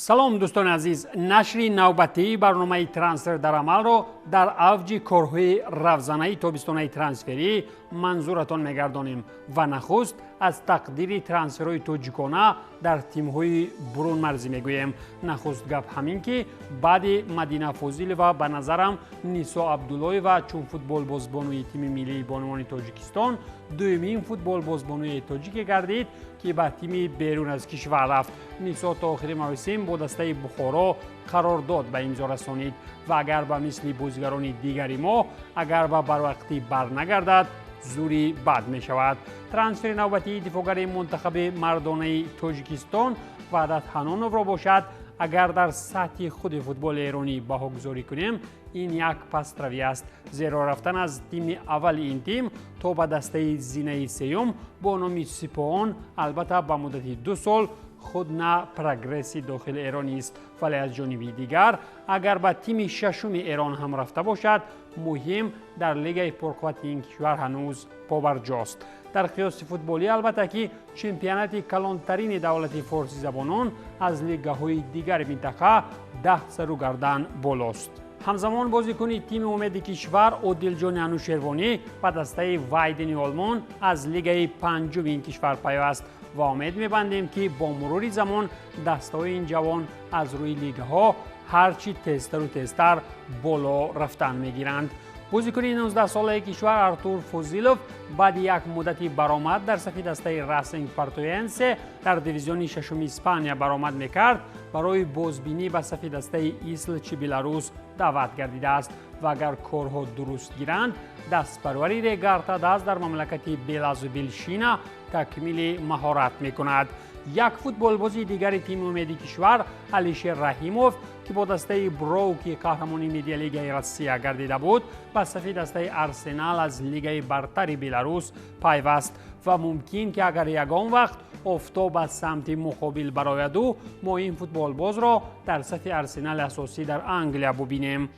سلام دوستان عزیز، نشر نوبتی برنامه ترانسفر در عمل را در اوج کارهای رفزنه تابستانه ترانسفری منظورتان می‌گردانیم و نخست از تقدیر ترانسفرهای تاجیکانه در تیم‌های برون مرزی میگوییم. نخست گپ همین که بعد مدینه فاضل و به نظرم نیسا عبدالله و چون فوتبال بازیکن‌های تیم ملی بانوان تاجیکستان دومین فوتبال بازیکن‌های تاجیک گردید که به تیم بیرون از کشور رفت. نیسا تا آخر موسم با دسته بخارا قرارداد به امضا رسانید و اگر به مثل بازیگران دیگری ما اگر به بروقتی برنگردد زوری بد می شود. ترانسفر نوبتی دفاعگر منتخب مردانه تاجیکستان وعدت حنانوف را باشد. اگر در سطح خود فوتبال ایرانی بهاگذاری کنیم این یک پس‌روی است، زیرا رفتن از تیم اول این تیم تا به دسته زینه سیوم با نام سپاهان البته به مدت 2 سال خود نه پروگرسی داخل ایرانی است، ولی از جانب دیگر اگر به تیم ششم ایران هم رفته باشد مهم در لیگ پرقوت این کشور هنوز پابرجاست. در قیاس فوتبالی البته که چمپیونات کلانترین دولت فارسی زبانان از لیگ‌های دیگر منطقه 10 سر و گردن بالاست. همزمان بازیکن تیم امید کشور عادلجان انوشیروانی به دسته وایدن آلمان از لیگ پنجم این کشور پیوست و امید می‌بندیم که با مرور زمان دسته‌های این جوان از روی لیگ‌ها هرچی تیزتر و تیزتر بالا رفتن می‌گیرند. بازیکن 19 ساله کشور ارتور فوزیلوف بعد یک مدتی برآمد در صف دسته راسینگ پارتوینسه در دیویزیون ششم اسپانیا برآمد میکرد، برای بازبینی به صف دسته ایسلچ بلاروس دعوت گردیده است و اگر کارها درست گیرند دست پروری ریگارتا دست در مملکت بلازوبیلشینا تکمیل مهارت میکند. یک فوتبال بازی دیگر تیم امید کشور علیشیر رحیموف که با دسته بروک قهرمانی ملی لیگ روسیه گردیده بود به صف دسته آرسنال از لیگ برتر بلاروس پیوست و ممکن که اگر یگان وقت آفتاب از سمت مقابل برآید ما این فوتبال باز را در صف آرسنال اساسی در انگلیا ببینیم.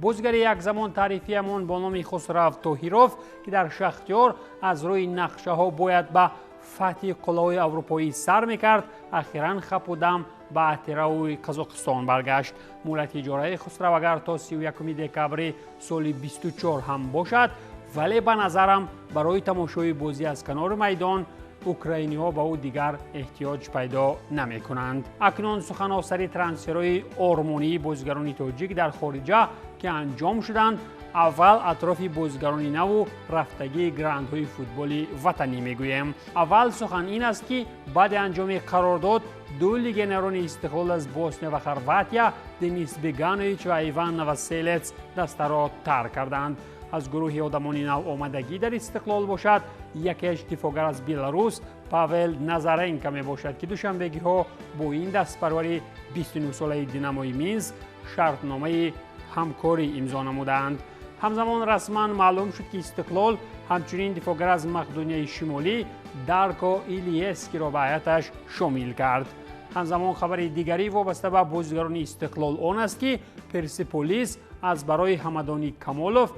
بازیگر یک زمان تعریفیمان با نام خسرو طاهیروف که در شختیار از روی نقشه ها باید به فتح قلعه اروپایی سر میکرد اخیراً خپ و دم به اتراو قزاقستان برگشت. مدت اجاره خسرو اگر تا 31 دکبر سال 24 هم باشد ولی به نظرم برای تماشای بازی از کنار میدان اوکراینی ها به او دیگر احتیاج پیدا نمی کنند. اکنون سخن آسری ترانسفرهای آرمانی بازیگران تاجیک در خارجه که انجام شدند، اول اطراف بازیگران نو رفتگی گرندهای فوتبال وطنی میگویم. اول سخن این است که بعد انجام قرارداد دو لیگنران استقلال از بوسنیا و خرواتیا دنیس بیگانویچ و ایوان نواسیلتس دست را ترک کردند. از گروه آدمان نو آمدگی در استقلال باشد یکیش دفاعگر از بلاروس پاول نازارنکو می باشد که دوشنبگی ها با این دست پروری 29 ساله دیناموی مینسک شرطنامه همکاری امضا نمودند. همزمان رسما معلوم شد که استقلال همچنین دفاعگر از مقدونیه شمالی دارکو ایلیسکی را به هیاتش شامل کرد. همزمان خبر دیگری وابسته به بازیگران استقلال آن است که پرسپولیس از برای حمدانی کمالوف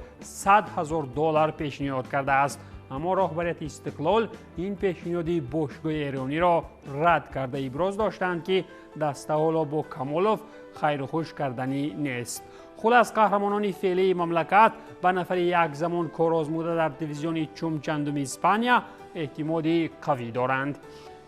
$100,000 پیشنهاد کرده است، اما رهبریت استقلال این پیشنهاد باشگاه ایرانی را رد کرده ابراز داشتند که دسته حالا با کمالوف خیر و خوش کردنی نیست. خلاص قهرمانان فعلی مملکت به نفر یک زمان کار آزموده در دیویزیون چندم اسپانیا اعتمادی قوی دارند.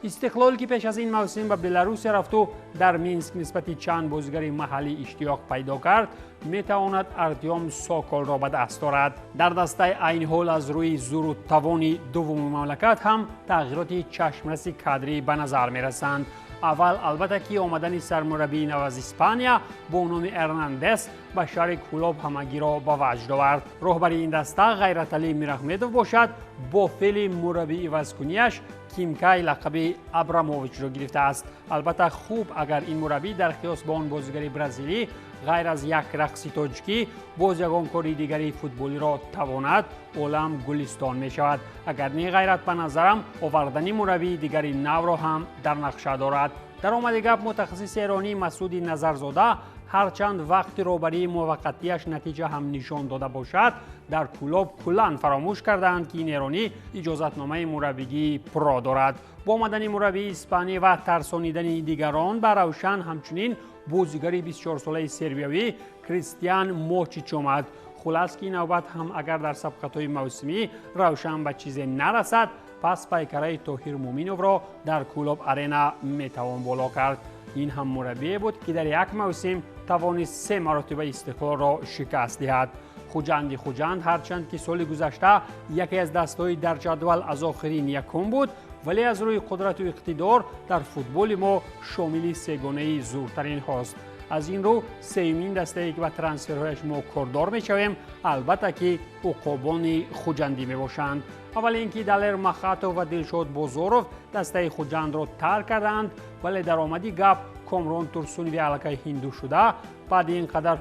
استقلال که پیش از این موسم به بلاروس رفت و در مینسک نسبت چند بازیگر محلی اشتیاق پیدا کرد میتواند ارتیوم سوکول را به دست دارد. در دسته این حال از روی زور و توان دوم مملکت هم تغییرات چشمرس کادری به نظر میرسند. اول البته که آمدن سرمربی نو از اسپانیا با نام ارناندس به شهر کلوب همگی را به وجد آورد. رهبر این دسته غیرتعلی میرحمدوف باشد با فعل مربی عوضکنیش کیمکای لقب ابراموویچ را گرفته است. البته خوب اگر این مربی در قیاس با آن بازیگر برزیلی غیر از یک رقصی تاجیکی باز یگان کاری دیگری فوتبالی را تواند عالم گلستان می شود. اگر نه غیرت به نظرم آوردن مربی دیگری نو را هم در نقشه دارد. در آمده گپ متخصص ایرانی مسعود نظرزاده هرچند وقتی رو برای موقتیش نتیجه هم نشان داده باشد، در کلوب کلاً فراموش کردند که این ایرانی اجازتنامه مربیگی پرا دارد. با آمدن مربی اسپانی و ترسانیدن دیگران بر روشن همچنین بازیگر 24 ساله سربیایی کریستیان موچیچ آمد. خلاص که این نوبت هم اگر در سبقت‌های موسمی روشن به چیزی نرسد، پس پیکره طاهر مومینوف را در کلوب آرینا میتوان بالا کرد. این هم مربی بود که در یک موسم توانست 3 مرتبه استقلال را شکست دهد. خوجند هرچند که سال گذشته یکی از دسته‌های در جدول از آخرین یکم بود، ولی از روی قدرت و اقتدار در فوتبال ما شامل سگانه زورترین هاست. از این رو سومین دسته که به ترانسفرهایش ما کاردار میشویم، البته که عقابان خوجندی میباشند. اول اینکه دلر مخاتو و دلشاد بازاروف دسته خوجند را ترک کردند، ولی در آمدی گپ کامران ترسونی و علاقه هندو شده. بعد اینقدر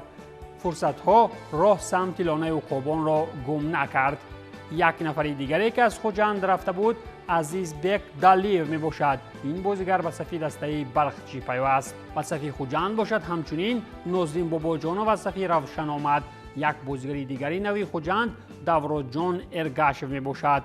فرصت ها راه سمت لانه عقابان را گم نکرد. یک نفر دیگری که از خوجند رفته بود عزیز بک دالیو می باشد. این بازیگر به صفی دسته بلخچی پیوست. به صفی خوجند باشد همچنین نازنین باباجانو و صفی روشن آمد. یک بازیگر دیگری نوی خوجند دورجان ارگاشو می باشد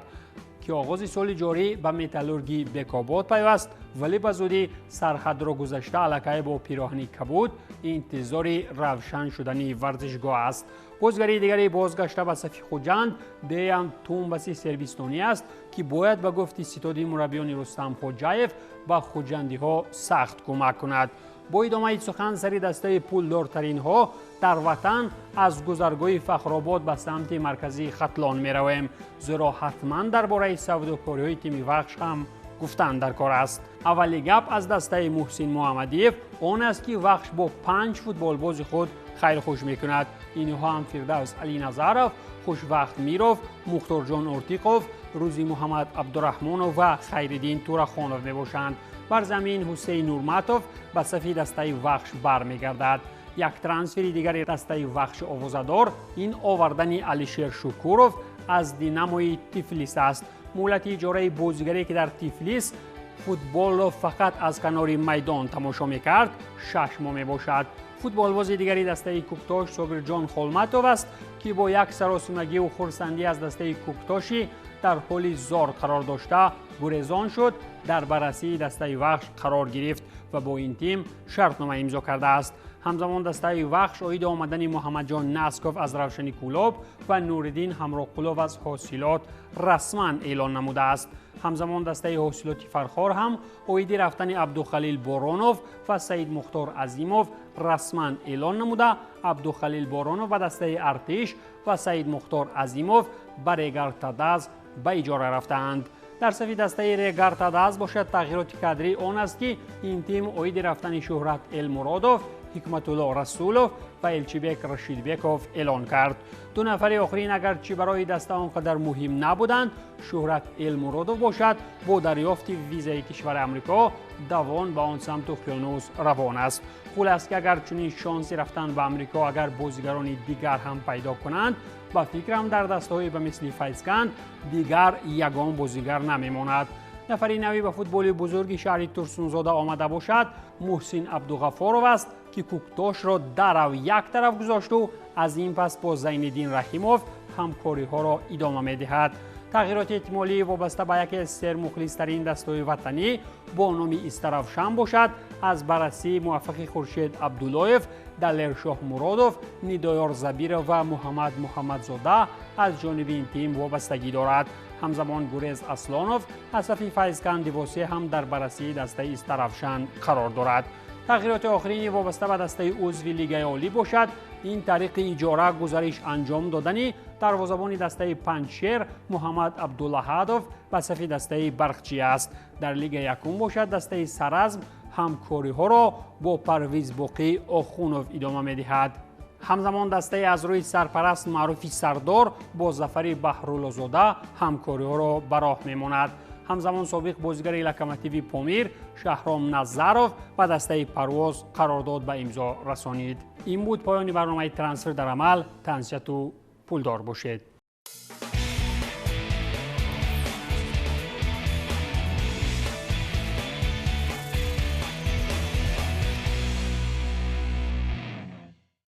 که آغاز سال جاری به متالورگی بکاباد پیوست، ولی به زودی سرحد را گذشته علاقه با پیراهن کبود انتظار روشن شدنی ورزشگاه است. بازیگر دیگری بازگشته به صفی خوجند دیان تومباسی سربیستانی است که باید به گفت ستاد مربیان رستم خوجایف به خوجندی ها سخت کمک کند. با ادامه سخن سری دسته پولدارترین ها در وطن از گذرگاه فخرآباد به سمت مرکزی ختلان می رویم، زیرا حتما درباره سوداکاری های تیم وخش هم گفتن در کار است. اولی گپ از دسته محسن محمدیف آن است که وخش با 5 فوتبالباز خود خیر خوش می کند. اینها هم فردوس علی نظرов، خوشوقت میروف، مختار جان ارتیقوف، روزی محمد عبدالرحمانov و خیرالدین تورخانov می باشند. بر زمین حسین نورمتوف به صفی دسته وخش برمیگردد. یک ترانسفر دیگر دسته وخش آوازدار این آوردن علیشیر شکوروف از دیناموی تیفلیس است. مهلت اجاره بازیگری که در تیفلیس فوتبال را فقط از کنار میدان تماشا میکرد 6 ماه می باشد. فوتبالباز دیگری دسته کوکتاش صابرجان خولمتوف است که با یک سراسیمگی و خرسندی از دسته کوکتاشی در حال زار قرار داشته گریزان شد، در بررسی دسته وخش قرار گرفت و با این تیم شرطنامه امضا کرده است. همزمان دسته وخش اوید آمدن محمد جان نسکوف از روشنی کلوب و نوردین همراهقلوب از حاصلات رسما اعلان نموده است. همزمان دسته حاصلات فرخار هم اوید رفتن عبدالخلیل بارانوف و سید مختار عظیموف رسما اعلان نموده. عبدالخلیل بارانوف و دسته ارتش و سید مختار عظیموف به ریگارتاداز به اجاره رفتند. در صفی دسته ریگارتاداز باشد تغییرات کادری آن است که این تیم اوید رفتن شهرت المرادوف، حکمت الله رسولوف و الچیبک رشیدبکوف اعلان کرد. 2 نفر آخرین اگرچه برای دسته آنقدر مهم نبودند، شهرت المرادوف باشد با دریافت ویزای کشور امریکا دوان به آن سمت اقیانوس روان است. خلاص که اگر چنین شانسی رفتن به امریکا اگر بازیگران دیگر هم پیدا کنند، با فکرم در دسته‌های به مثل فیضکند دیگر یگان بازیگر نمیماند. نفری نوی به فوتبال بزرگ شهری ترسونزاده آمده باشد محسن عبدالغفارov است که کوکتاش را در و یک طرف گذاشت و از این پس با زینالدین رحیموف همکاری ها را ادامه می دهد. تغییرات احتمالی وابسته به یکی از سرمخلص‌ترین دسته‌های وطنی با نام استرافشان باشد از بررسی موفق خورشید عبداللهیف، دلرشاه مرادوف، نیدایار زبیرov و محمدزاده از جانب این تیم وابستگی دارد. همزمان گریز اسلانوف از صفی فیضکند دیواسی هم در بررسی دسته استرافشان قرار دارد. تغییرات آخرین وابسته به دسته عضو لیگ عالی باشد. این طریق اجاره گزارش انجام دادنی دروازه‌بان دسته پنجشیر محمد عبداللهادوف به صفی دسته برخچی است. در لیگ یکم باشد دسته سرزم همکاری ها را با پرویز باقی آخونوف ادامه می‌دهد. همزمان دسته از روی سرپرست معروف سردار با ظفر بهرالزاده همکاری ها را به راه می‌ماند. همزمان سابق بازیگر لوکوموتیو پامیر شهرام نظرov و دسته پرواز قرارداد به امضا رسانید. این بود پایان برنامه ترانسفر در عمل. تنسیت و پولدار باشید.